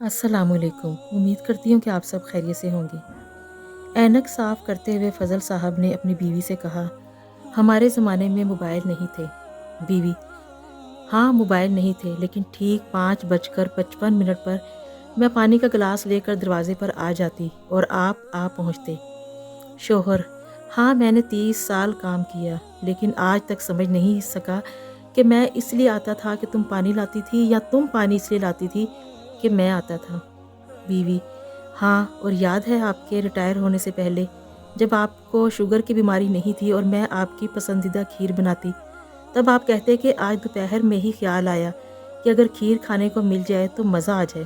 अस्सलामुअलैकुम। उम्मीद करती हूँ कि आप सब खैरियत से होंगे। ऐनक साफ़ करते हुए फ़ज़ल साहब ने अपनी बीवी से कहा, हमारे ज़माने में मोबाइल नहीं थे। बीवी: हाँ, मोबाइल नहीं थे, लेकिन ठीक 5:55 पर मैं पानी का गिलास लेकर दरवाज़े पर आ जाती और आप आ पहुँचते। शोहर: हाँ, मैंने 30 साल काम किया, लेकिन आज तक समझ नहीं सका कि मैं इसलिए आता था कि तुम पानी लाती थी या तुम पानी इसलिए लाती थी कि मैं आता था। बीवी: हाँ, और याद है आपके रिटायर होने से पहले जब आपको शुगर की बीमारी नहीं थी और मैं आपकी पसंदीदा खीर बनाती, तब आप कहते कि आज दोपहर में ही ख्याल आया कि अगर खीर खाने को मिल जाए तो मज़ा आ जाए।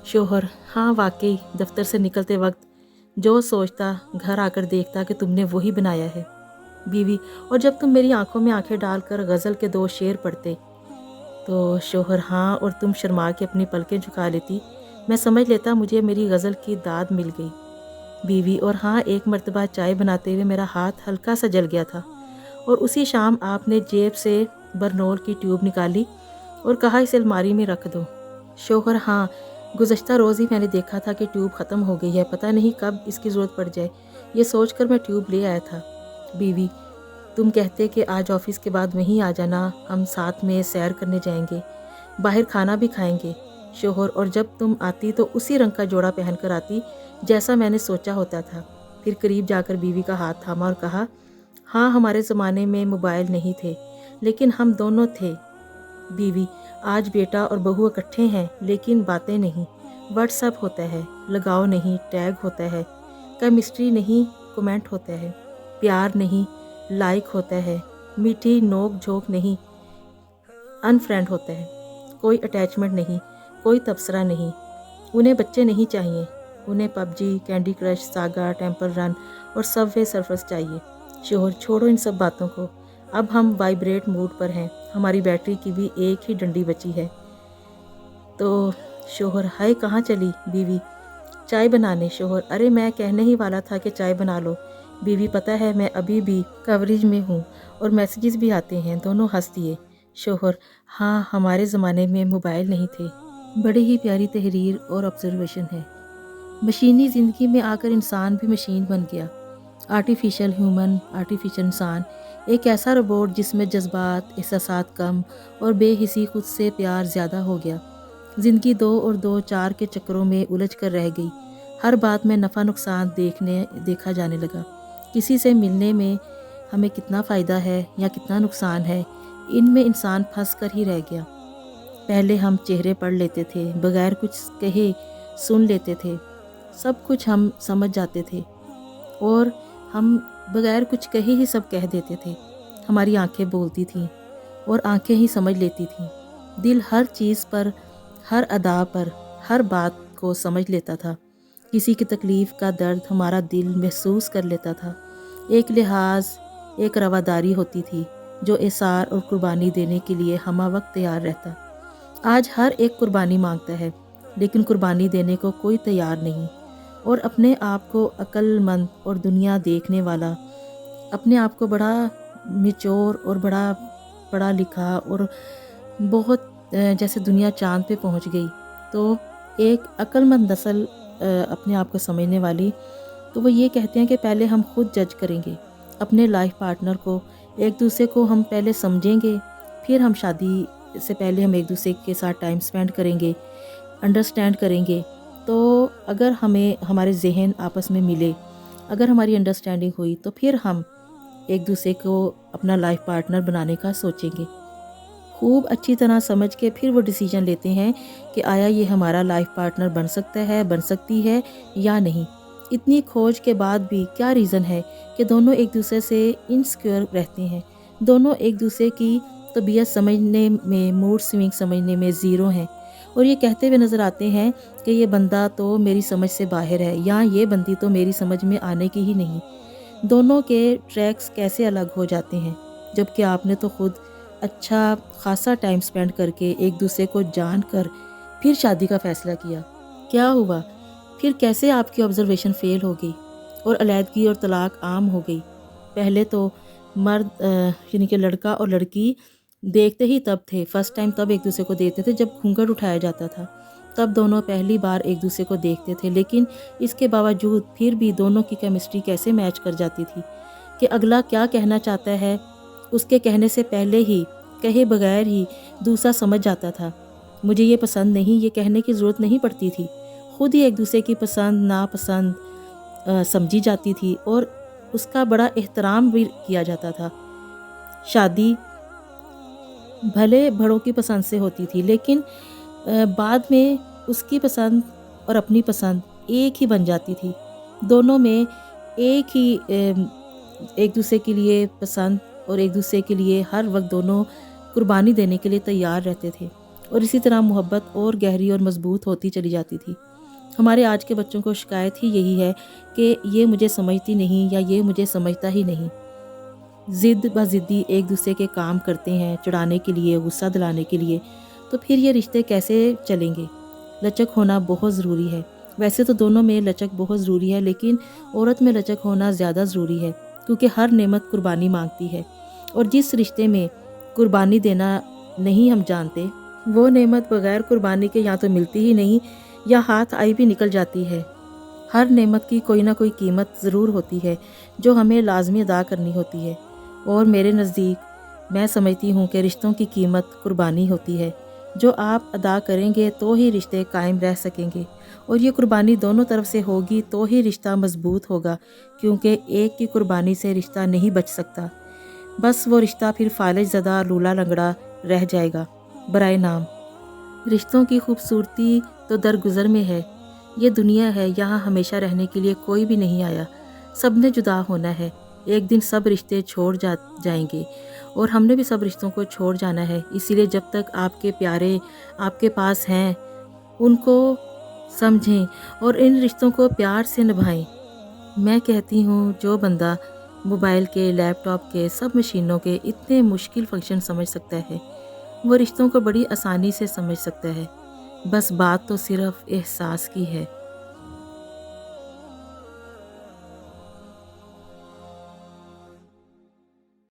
शोहर: हाँ, वाकई दफ्तर से निकलते वक्त जो सोचता घर आकर देखता कि तुमने वही बनाया है। बीवी: और जब तुम मेरी आंखों में आंखें डालकर गज़ल के 2 शेर पढ़ते तो शोहर: हाँ, और तुम शर्मा के अपनी पलकें झुका लेती, मैं समझ लेता मुझे मेरी गज़ल की दाद मिल गई। बीवी: और हाँ, एक मर्तबा चाय बनाते हुए मेरा हाथ हल्का सा जल गया था और उसी शाम आपने जेब से बरनोल की ट्यूब निकाली और कहा इसे अलमारी में रख दो। शोहर: हाँ, गुज़श्ता रोज़ ही मैंने देखा था कि ट्यूब ख़त्म हो गई है, पता नहीं कब इसकी ज़रूरत पड़ जाए, ये सोचकर मैं ट्यूब ले आया था। बीवी: तुम कहते कि आज ऑफिस के बाद वहीं आ जाना, हम साथ में सैर करने जाएंगे, बाहर खाना भी खाएंगे। शोहर: और जब तुम आती तो उसी रंग का जोड़ा पहनकर आती जैसा मैंने सोचा होता था। फिर करीब जाकर बीवी का हाथ थामा और कहा, हाँ, हमारे ज़माने में मोबाइल नहीं थे, लेकिन हम दोनों थे। बीवी: आज बेटा और बहू इकट्ठे हैं, लेकिन बातें नहीं। व्हाट्सएप होता है, लगाव नहीं, टैग होता है। केमिस्ट्री नहीं, कमेंट होता है। प्यार नहीं, लाइक होता है। मीठी नोक झोंक नहीं, अनफ्रेंड होता है। कोई अटैचमेंट नहीं, कोई तबसरा नहीं। उन्हें बच्चे नहीं चाहिए, उन्हें PUBG, candy crush, saga, temple run और सबवे सर्फर्स चाहिए। शोहर: छोड़ो इन सब बातों को, अब हम वाइब्रेट मूड पर हैं, हमारी बैटरी की भी एक ही डंडी बची है। तो शोहर: हाय, कहाँ चली? बीवी: चाय बनाने। शोहर: अरे, मैं कहने ही वाला था कि चाय बना लो। बीवी: पता है मैं अभी भी कवरेज में हूँ और मैसेजेस भी आते हैं। दोनों हंस दिए। शोहर: हाँ, हमारे ज़माने में मोबाइल नहीं थे। बड़ी ही प्यारी तहरीर और ऑब्जर्वेशन है। मशीनी ज़िंदगी में आकर इंसान भी मशीन बन गया। आर्टिफिशियल ह्यूमन, आर्टिफिशियल इंसान, एक ऐसा रोबोट जिसमें जज्बात, एहसासात कम और बेहिसी खुद से प्यार ज़्यादा हो गया। ज़िंदगी 2 और 2 4 के चक्करों में उलझ कर रह गई। हर बात में नफ़ा नुकसान देखा जाने लगा। किसी से मिलने में हमें कितना फ़ायदा है या कितना नुकसान है, इनमें इंसान फंस कर ही रह गया। पहले हम चेहरे पढ़ लेते थे, बगैर कुछ कहे सुन लेते थे, सब कुछ हम समझ जाते थे और हम बगैर कुछ कहे ही सब कह देते थे। हमारी आंखें बोलती थीं और आंखें ही समझ लेती थीं। दिल हर चीज़ पर, हर अदा पर, हर बात को समझ लेता था। किसी की तकलीफ़ का दर्द हमारा दिल महसूस कर लेता था। एक लिहाज, एक रवादारी होती थी जो एसार और कुर्बानी देने के लिए हमा वक्त तैयार रहता। आज हर एक कुर्बानी मांगता है, लेकिन कुर्बानी देने को कोई तैयार नहीं और अपने आप को अक्लमंद और दुनिया देखने वाला, अपने आप को बड़ा मैच्योर और बड़ा पढ़ा लिखा और बहुत जैसे दुनिया चाँद पे पहुंच गई, तो एक अक्लमंद नस्ल अपने आप को समझने वाली, तो वो ये कहते हैं कि पहले हम खुद जज करेंगे अपने लाइफ पार्टनर को, एक दूसरे को हम पहले समझेंगे, फिर हम शादी से पहले हम एक दूसरे के साथ टाइम स्पेंड करेंगे, अंडरस्टैंड करेंगे। तो अगर हमें हमारे जहन आपस में मिले, अगर हमारी अंडरस्टैंडिंग हुई, तो फिर हम एक दूसरे को अपना लाइफ पार्टनर बनाने का सोचेंगे। खूब अच्छी तरह समझ के फिर वो डिसीजन लेते हैं कि आया ये हमारा लाइफ पार्टनर बन सकता है, बन सकती है या नहीं। इतनी खोज के बाद भी क्या रीज़न है कि दोनों एक दूसरे से इनसिक्योर रहते हैं, दोनों एक दूसरे की तबीयत समझने में, मूड स्विंग समझने में ज़ीरो हैं और ये कहते हुए नज़र आते हैं कि ये बंदा तो मेरी समझ से बाहर है या ये बंदी तो मेरी समझ में आने की ही नहीं। दोनों के ट्रैक्स कैसे अलग हो जाते हैं, जबकि आपने तो खुद अच्छा खासा टाइम स्पेंड करके एक दूसरे को जान कर फिर शादी का फ़ैसला किया। क्या हुआ? फिर कैसे आपकी ऑब्ज़र्वेशन फ़ेल हो गई और अलैदगी और तलाक आम हो गई? पहले तो मर्द यानी कि लड़का और लड़की देखते ही तब थे, फर्स्ट टाइम तब एक दूसरे को देखते थे जब घूंघट उठाया जाता था। तब दोनों पहली बार एक दूसरे को देखते थे, लेकिन इसके बावजूद फिर भी दोनों की केमिस्ट्री कैसे मैच कर जाती थी कि अगला क्या कहना चाहता है उसके कहने से पहले ही, कहे बगैर ही दूसरा समझ जाता था। मुझे ये पसंद नहीं, ये कहने की ज़रूरत नहीं पड़ती थी। खुद ही एक दूसरे की पसंद नापसंद समझी जाती थी और उसका बड़ा एहतराम भी किया जाता था। शादी भले बड़ों की पसंद से होती थी, लेकिन बाद में उसकी पसंद और अपनी पसंद एक ही बन जाती थी। दोनों में एक ही एक दूसरे के लिए पसंद और एक दूसरे के लिए हर वक्त दोनों कुर्बानी देने के लिए तैयार रहते थे और इसी तरह मोहब्बत और गहरी और मजबूत होती चली जाती थी। हमारे आज के बच्चों को शिकायत ही यही है कि ये मुझे समझती नहीं या ये मुझे समझता ही नहीं। ज़िद्द ब ज़िद्दी एक दूसरे के काम करते हैं चिढ़ाने के लिए, गुस्सा दिलाने के लिए, तो फिर ये रिश्ते कैसे चलेंगे। लचक होना बहुत ज़रूरी है। वैसे तो दोनों में लचक बहुत ज़रूरी है, लेकिन औरत में लचक होना ज़्यादा ज़रूरी है क्योंकि हर नेमत कुर्बानी मांगती है और जिस रिश्ते में कुर्बानी देना नहीं हम जानते, वो नेमत बगैर कुर्बानी के या तो मिलती ही नहीं या हाथ आई भी निकल जाती है। हर नेमत की कोई ना कोई कीमत ज़रूर होती है जो हमें लाजमी अदा करनी होती है और मेरे नज़दीक मैं समझती हूँ कि रिश्तों की कीमत कुर्बानी होती है जो आप अदा करेंगे तो ही रिश्ते कायम रह सकेंगे और ये कुर्बानी दोनों तरफ से होगी तो ही रिश्ता मजबूत होगा, क्योंकि एक की कुर्बानी से रिश्ता नहीं बच सकता। बस वो रिश्ता फिर फालिज ज़दा लूला लंगड़ा रह जाएगा। बराए नाम, रिश्तों की खूबसूरती तो दरगुजर में है। ये दुनिया है, यहाँ हमेशा रहने के लिए कोई भी नहीं आया। सब ने जुदा होना है। एक दिन सब रिश्ते छोड़ जाएंगे और हमने भी सब रिश्तों को छोड़ जाना है। इसीलिए जब तक आपके प्यारे आपके पास हैं उनको समझें और इन रिश्तों को प्यार से निभाएं। मैं कहती हूँ जो बंदा मोबाइल के, लैपटॉप के, सब मशीनों के इतने मुश्किल फंक्शन समझ सकता है, वो रिश्तों को बड़ी आसानी से समझ सकता है। बस बात तो सिर्फ एहसास की है।